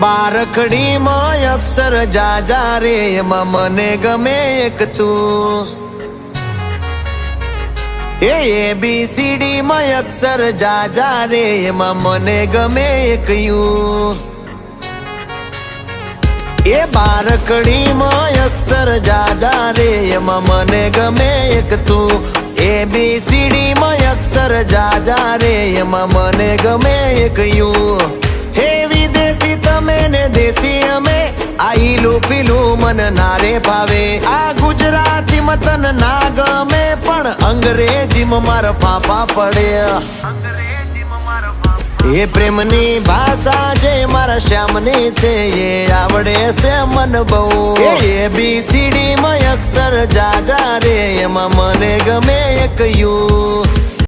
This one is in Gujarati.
બારખડીમાં અક્ષર જાજા રે એમાં મને ગમે એક તું ABCD માં અક્ષર જાજા રે એમાં મને ગમે એક યુ બારખડીમાં અક્ષર જાજા રે એમાં મને ગમે એક તું ABCD માં અક્ષર જાજા રે એમાં મને ગમે એક યુ હે વિદેશી તમે ને દેશી અમે આઈલું પીલું મન નારે ભાવે આ ગુજરાતી મતન ના ગમે પણ અંગ્રેજીમાં મારા ફાફા પડે એ પ્રેમની ભાષા જે મારા શ્યામની છે એ આવડે છે મન બહુ ABCD માં અક્ષર જાજા રે એમાં મને ગમે એક યુ